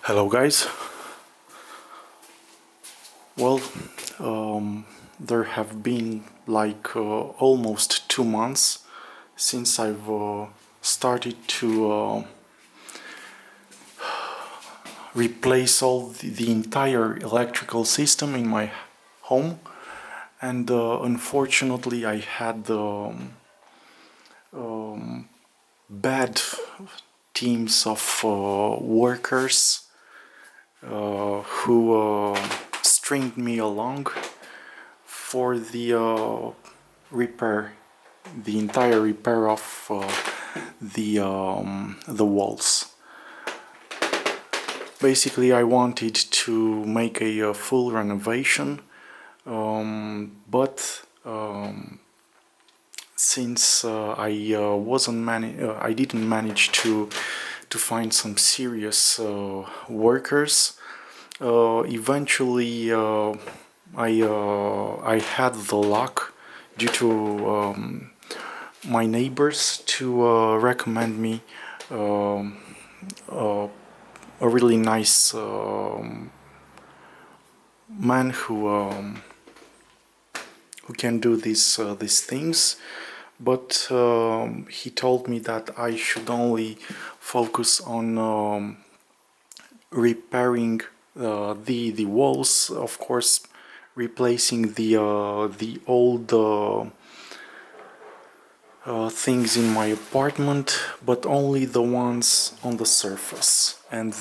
Hello guys. Well, there have been like almost 2 months since I've started to replace all the entire electrical system in my home, and unfortunately I had bad teams of workers who stringed me along for the repair, the entire repair of the walls. Basically, I wanted to make a full renovation, but since I didn't manage to find some serious workers. Eventually, I had the luck due to my neighbors to recommend me a really nice man who can do these things. But he told me that I should only focus on repairing the walls, of course, replacing the old things in my apartment, but only the ones on the surface, and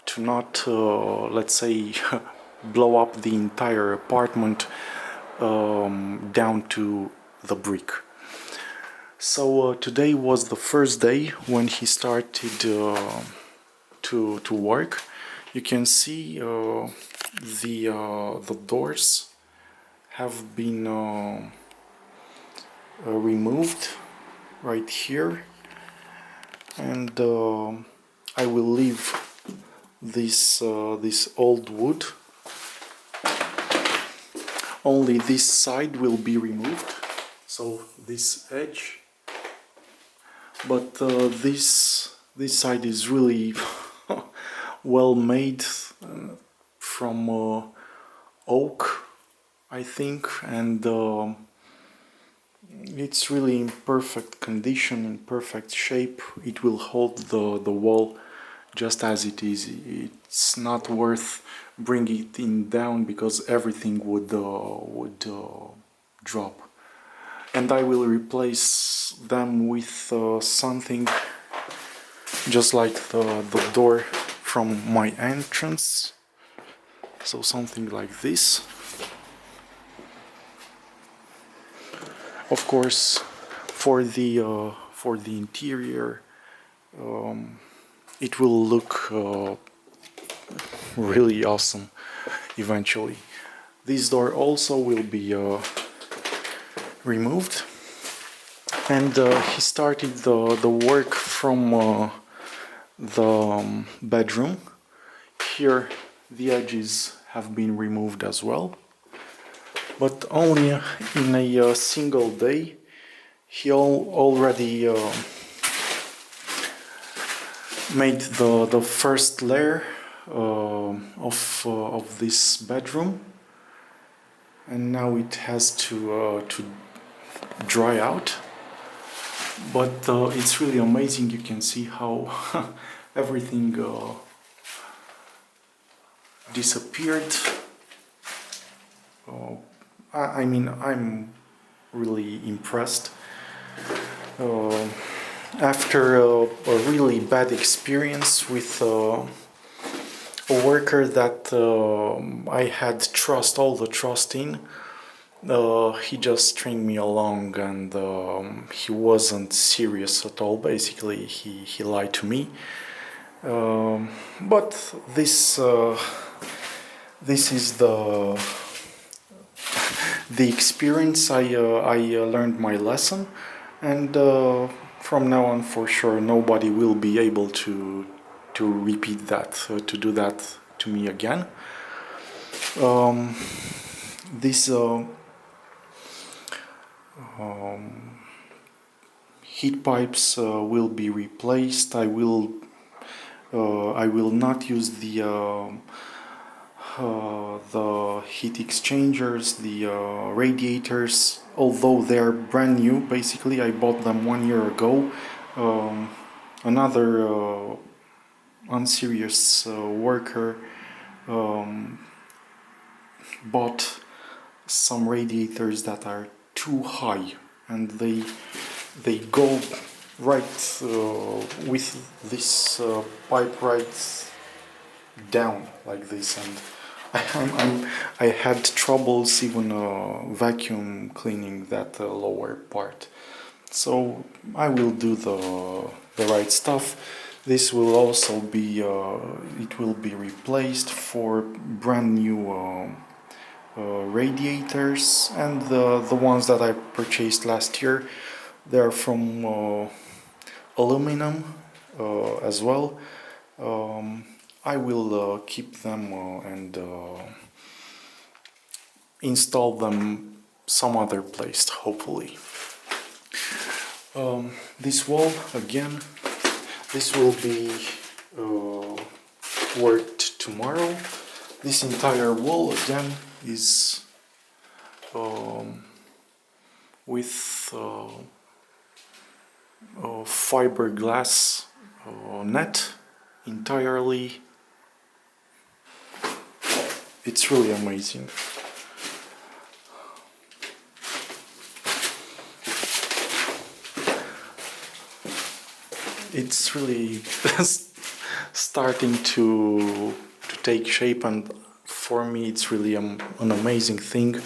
to not, let's say, blow up the entire apartment down to the brick. So today was the first day when he started to work. You can see the doors have been removed right here, and I will leave this old wood. Only this side will be removed, so this edge. But this side is really well made, from oak, I think, and it's really in perfect condition, in perfect shape. It will hold the wall just as it is. It's not worth bringing it down because everything would drop. And I will replace them with something just like the door from my entrance, so something like this. Of course, for the interior, it will look really awesome eventually. This door also will be removed, and he started the work from the bedroom. Here the edges have been removed as well, but only in a single day. He already made the first layer of this bedroom, and now it has to dry out. But it's really amazing. You can see how everything disappeared. I mean, I'm really impressed. After a really bad experience with a worker that I had all the trust in, he just stringed me along, and he wasn't serious at all. Basically, he lied to me. But this is the experience. I learned my lesson, and from now on, for sure, nobody will be able to repeat that, to do that to me again. This heat pipes will be replaced. I will I will not use the heat exchangers, the radiators, although they're brand new. Basically, I bought them 1 year ago. Another unserious worker bought some radiators that are too high, and they go right with this pipe right down like this, and I had troubles even vacuum cleaning that lower part. So I will do the right stuff. This will also be it will be replaced for brand new radiators, and the ones that I purchased last year, they're from aluminum as well. I will keep them and install them some other place, hopefully. This wall, again, this will be worked tomorrow. This entire wall, again, is with fiberglass net entirely. It's really amazing. It's really starting to take shape, and for me it's really an amazing thing,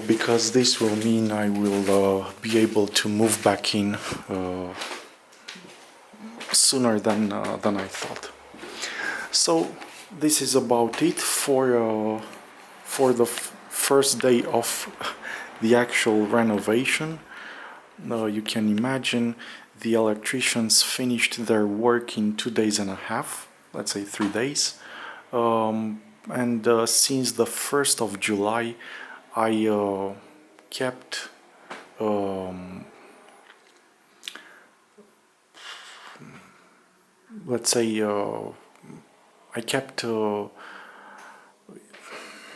because this will mean I will be able to move back in sooner than I thought. So this is about it for the first day of the actual renovation. You can imagine the electricians finished their work in 2 days and a half, let's say 3 days. And since the 1st of July, I kept let's say I kept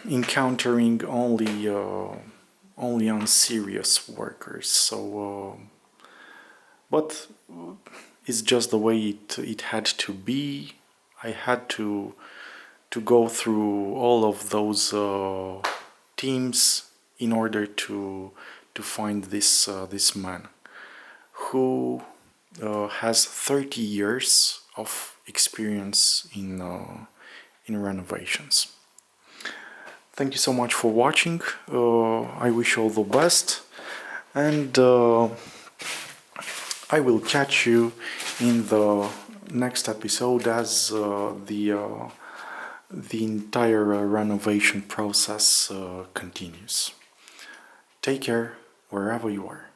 encountering only unserious workers. So, but it's just the way it had to be. I had to go through all of those teams in order to find this man who has 30 years of experience in renovations. Thank you so much for watching. I wish you all the best, and I will catch you in the next episode as the entire renovation process continues. Take care wherever you are.